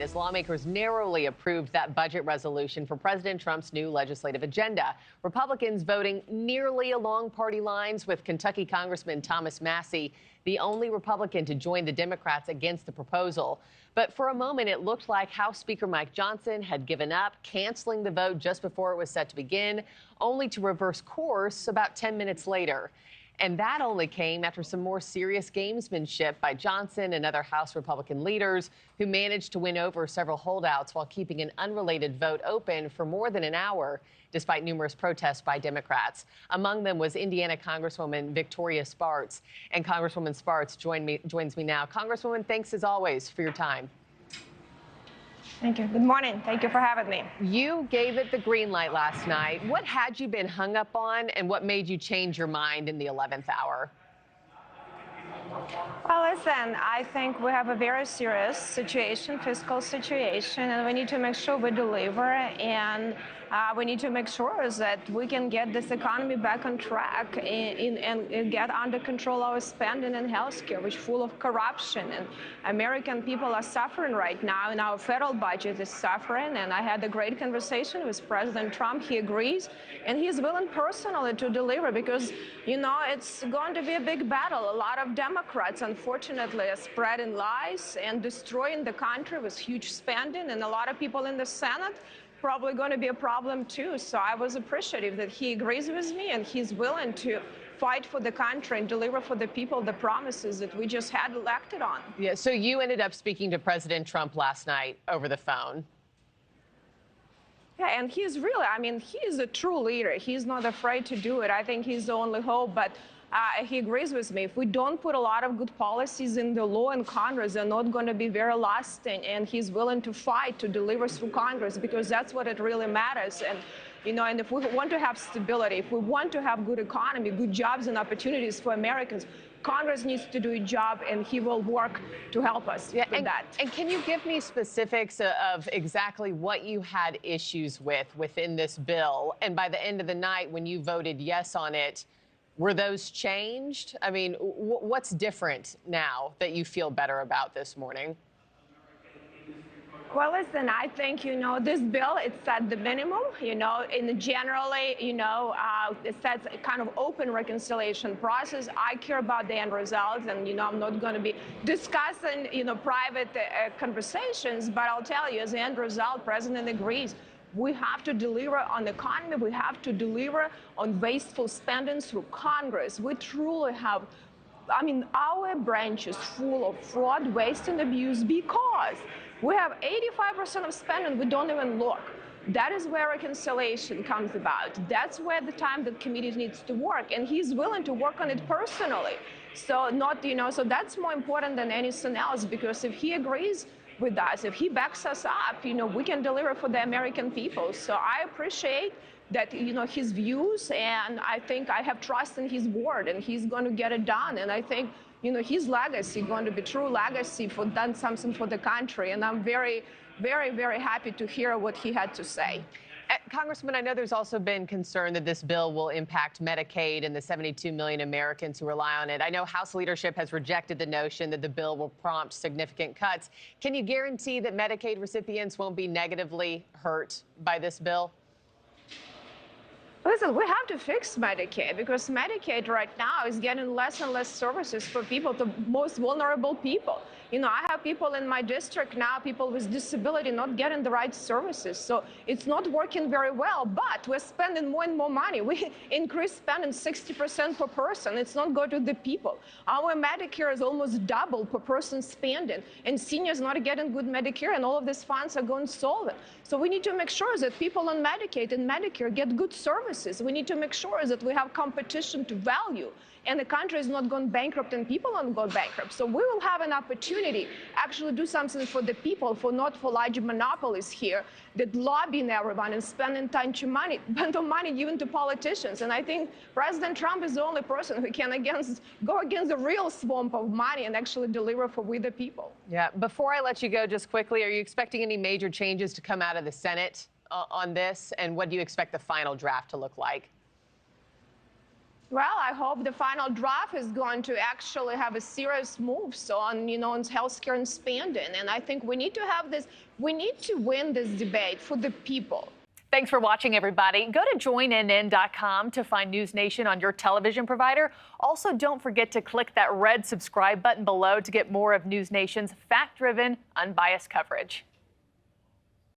As lawmakers narrowly approved that budget resolution for President Trump's new legislative agenda. Republicans voting nearly along party lines, with Kentucky Congressman Thomas Massie the only Republican to join the Democrats against the proposal. But for a moment, it looked like House Speaker Mike Johnson had given up, canceling the vote just before it was set to begin, only to reverse course about 10 minutes later. And that only came after some more serious gamesmanship by Johnson and other House Republican leaders, who managed to win over several holdouts while keeping an unrelated vote open for more than an hour, despite numerous protests by Democrats. Among them was Indiana Congresswoman Victoria Spartz. And Congresswoman Spartz joins me now. Congresswoman, thanks as always for your time. Thank you. Good morning. Thank you for having me. You gave it the green light last night. What had you been hung up on, and what made you change your mind in the 11th hour? Well, listen, I think we have a very serious situation, fiscal situation, and we need to make sure we deliver, and we need to make sure that we can get this economy back on track and get under control our spending in healthcare, which is full of corruption. And American people are suffering right now, and our federal budget is suffering. And I had a great conversation with President Trump. He agrees, and he's willing personally to deliver, because, you know, it's going to be a big battle. A lot of Democrats, unfortunately, are spreading lies and destroying the country with huge spending, and a lot of people in the Senate probably going to be a problem too. So I was appreciative that he agrees with me, and he's willing to fight for the country and deliver for the people the promises that we just had elected on. Yeah, so you ended up speaking to President Trump last night over the phone. Yeah, and he's really, I mean, he's a true leader. He's not afraid to do it. I think he's the only hope, but he agrees with me. If we don't put a lot of good policies in the law in Congress, they're not going to be very lasting. And he's willing to fight to deliver through Congress, because that's what it really matters. And, you know, and if we want to have stability, if we want to have good economy, good jobs and opportunities for Americans, Congress needs to do a job, and he will work to help us with that. And can you give me specifics of exactly what you had issues with within this bill? And by the end of the night, when you voted yes on it, were those changed? I mean, what's different now that you feel better about this morning? Well, listen, I think, you know, this bill, it's at the minimum, you know, and generally, you know, it sets a kind of open reconciliation process. I care about the end results, and, you know, I'm not going to be discussing, you know, private conversations, but I'll tell you, as the end result, President agrees. We have to deliver on the economy. We have to deliver on wasteful spending through Congress. We truly have, I mean, our branch is full of fraud, waste, and abuse, because we have 85% of spending we don't even look. That is where reconciliation comes about. That's where the time that committee needs to work, and he's willing to work on it personally. So not, you know, so that's more important than anything else, because if he agrees with us, if he backs us up, you know, we can deliver for the American people. So I appreciate that, you know, his views, and I think I have trust in his word, and he's going to get it done. And I think, you know, his legacy going to be true legacy for done something for the country. And I'm very, very, very happy to hear what he had to say. Congressman, I know there's also been concern that this bill will impact Medicaid and the 72 million Americans who rely on it. I know House leadership has rejected the notion that the bill will prompt significant cuts. Can you guarantee that Medicaid recipients won't be negatively hurt by this bill? Listen, we have to fix Medicaid, because Medicaid right now is getting less and less services for people, the most vulnerable people. You know, I have people in my district now, people with disability, not getting the right services. So it's not working very well, but we're spending more and more money. We increase spending 60% per person. It's not going to the people. Our Medicare is almost double per person spending, and seniors not getting good Medicare, and all of these funds are going solvent. So we need to make sure that people on Medicaid and Medicare get good services. We need to make sure that we have competition to value, and the country is not going bankrupt and people aren't going bankrupt. So we will have an opportunity actually do something for the people, for not for large monopolies here that lobbying everyone and spending tons of money given to politicians. And I think President Trump is the only person who can go against the real swamp of money and actually deliver for we the people. Yeah. Before I let you go, just quickly, are you expecting any major changes to come out of the Senate on this? And what do you expect the final draft to look like? Well, I hope the final draft is going to actually have a serious moves on, on healthcare and spending. And I think we need to have this, we need to win this debate for the people. Thanks for watching, everybody. Go to joinnn.com to find NewsNation on your television provider. Also, don't forget to click that red subscribe button below to get more of NewsNation's fact-driven, unbiased coverage.